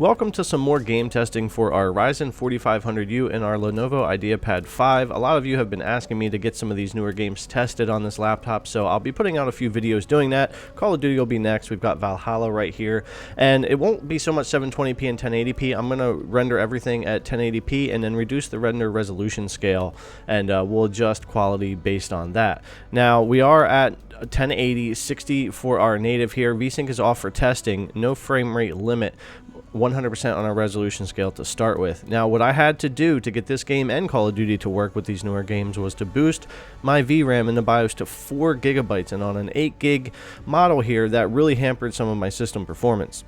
Welcome to some more game testing for our Ryzen 4500U and our Lenovo Ideapad 5. A lot of you have been asking me to get some of these newer games tested on this laptop, so I'll be putting out a few videos doing that. Call of Duty will be next. We've got Valhalla right here, and it won't be so much 720p and 1080p. I'm going to render everything at 1080p and then reduce the render resolution scale, and we'll adjust quality based on that. Now, we are at 1080, 60 for our native here. VSync is off for testing. No frame rate limit. 100% on our resolution scale to start with. Now, what I had to do to get this game and Call of Duty to work with these newer games was to boost my VRAM in the BIOS to 4 gigabytes, and on an 8 gig model here, that really hampered some of my system performance.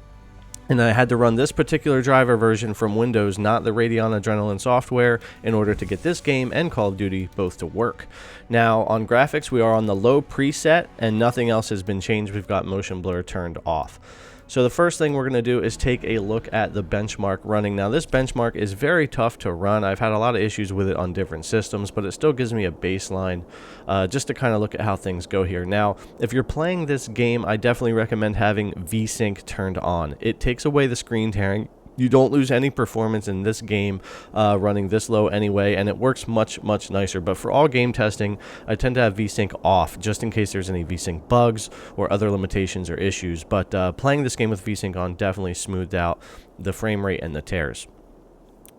And I had to run this particular driver version from Windows, not the Radeon Adrenalin software, in order to get this game and Call of Duty both to work. Now, on graphics, we are on the low preset, and nothing else has been changed. We've got motion blur turned off. So the first thing we're going to do is take a look at the benchmark running. Now, this benchmark is very tough to run. I've had a lot of issues with it on different systems, but it still gives me a baseline just to kind of look at how things go here. Now, if you're playing this game, I definitely recommend having VSync turned on. It takes away the screen tearing. You don't lose any performance in this game running this low anyway, and it works much nicer. But for all game testing, I tend to have VSync off just in case there's any VSync bugs or other limitations or issues. But playing this game with VSync on definitely smoothed out the frame rate and the tears.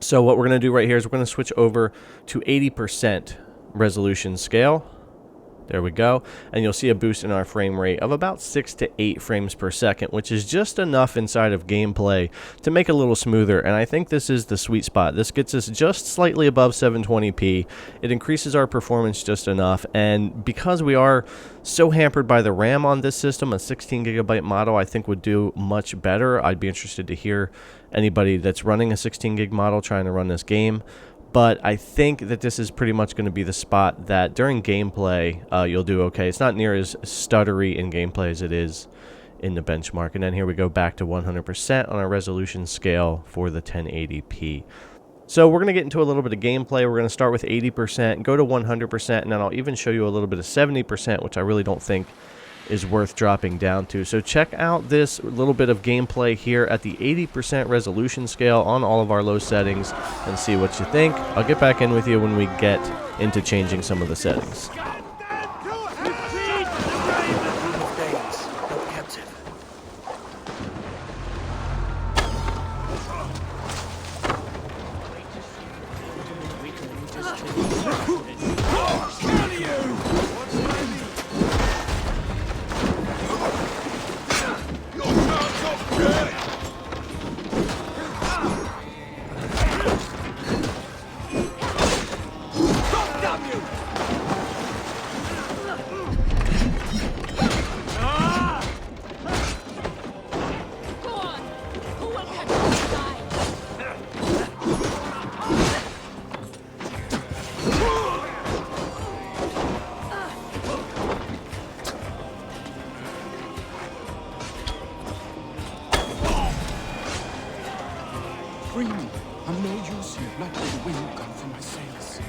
So what we're going to do right here is we're going to switch over to 80% resolution scale. There we go, and you'll see a boost in our frame rate of about 6 to 8 frames per second, which is just enough inside of gameplay to make it a little smoother, and I think this is the sweet spot. This gets us just slightly above 720p. It increases our performance just enough, and because we are so hampered by the RAM on this system, a 16 gigabyte model I think would do much better. I'd be interested to hear anybody that's running a 16 gig model trying to run this game. But I think that this is pretty much going to be the spot that during gameplay you'll do okay. It's not near as stuttery in gameplay as it is in the benchmark. And then here we go back to 100% on our resolution scale for the 1080p. So we're going to get into a little bit of gameplay. We're going to start with 80%, go to 100%, and then I'll even show you a little bit of 70%, which I really don't think is worth dropping down to. So check out this little bit of gameplay here at the 80% resolution scale on all of our low settings and see what you think. I'll get back in with you when we get into changing some of the settings. Free me. I'm no use here, not with the wind gun for my sails.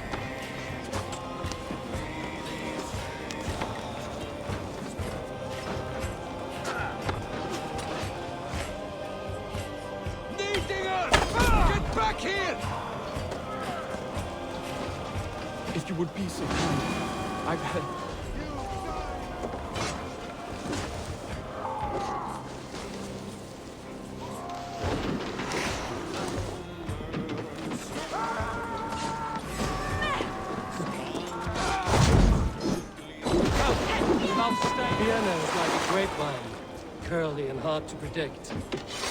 Get back here! If you would be so kind, I've had... Vienna is like a grapevine, curly and hard to predict,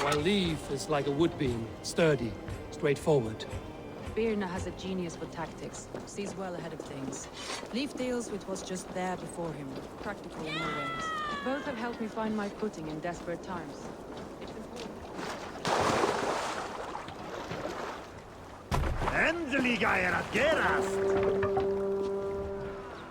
while Leaf is like a woodbeam, sturdy, straightforward. Birna has a genius for tactics, sees well ahead of things. Leaf deals with what's just there before him, practical in their ways. Both have helped me find my footing in desperate times. It's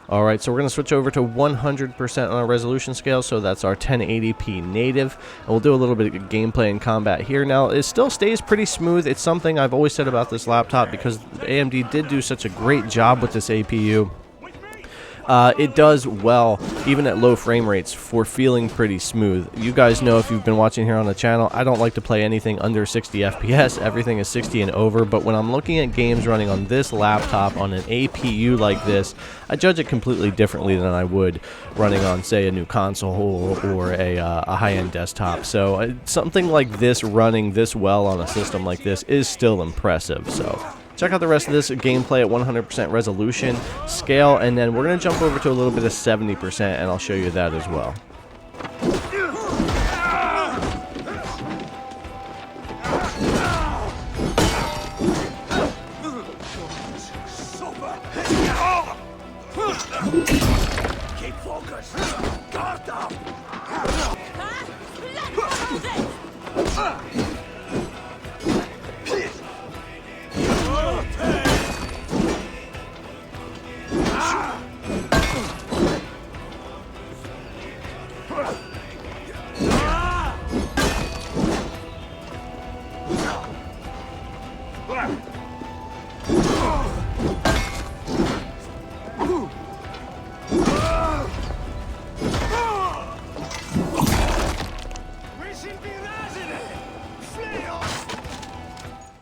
Alright, so we're going to switch over to 100% on our resolution scale, so that's our 1080p native, and we'll do a little bit of gameplay and combat here. Now, it still stays pretty smooth. It's something I've always said about this laptop because AMD did do such a great job with this APU. it does well, even at low frame rates, for feeling pretty smooth. You guys know, if you've been watching here on the channel, I don't like to play anything under 60 FPS. Everything is 60 and over, but when I'm looking at games running on this laptop on an APU like this, I judge it completely differently than I would running on, say, a new console or a high-end desktop. So something like this running this well on a system like this is still impressive. So check out the rest of this gameplay at 100% resolution, scale, and then we're going to jump over to a little bit of 70%, and I'll show you that as well. Keep focused. Guard up.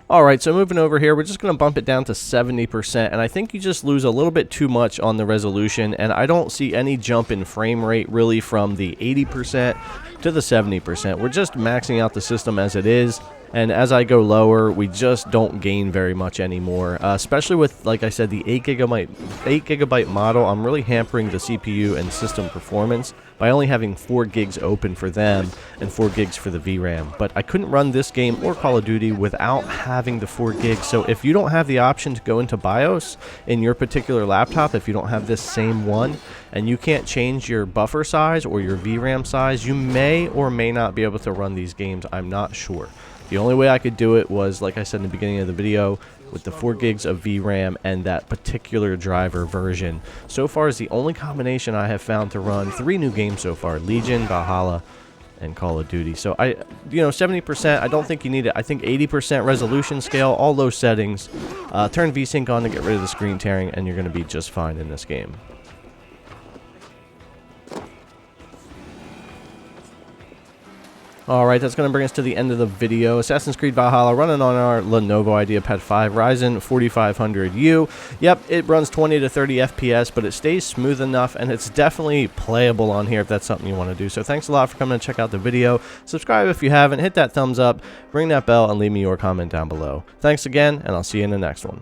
Alright, so moving over here, we're just going to bump it down to 70%, and I think you just lose a little bit too much on the resolution, and I don't see any jump in frame rate really from the 80% to the 70%. We're just maxing out the system as it is, and as I go lower, we just don't gain very much anymore, especially with, like I said, the 8 gigabyte model. I'm really hampering the CPU and system performance by only having 4 gigs open for them and 4 gigs for the VRAM. But I couldn't run this game or Call of Duty without having the 4 gigs. So if you don't have the option to go into BIOS in your particular laptop, if you don't have this same one, and you can't change your buffer size or your VRAM size, you may or may not be able to run these games. I'm not sure. The only way I could do it was, like I said in the beginning of the video, with the 4 gigs of VRAM and that particular driver version. So far is the only combination I have found to run 3 new games so far: Legion, Valhalla, and Call of Duty. So 70%, I don't think you need it. I think 80% resolution scale, all low settings. Turn VSync on to get rid of the screen tearing, and you're going to be just fine in this game. Alright, that's going to bring us to the end of the video. Assassin's Creed Valhalla running on our Lenovo Ideapad 5 Ryzen 4500U. Yep, it runs 20 to 30 FPS, but it stays smooth enough, and it's definitely playable on here if that's something you want to do. So thanks a lot for coming to check out the video. Subscribe if you haven't, hit that thumbs up, ring that bell, and leave me your comment down below. Thanks again, and I'll see you in the next one.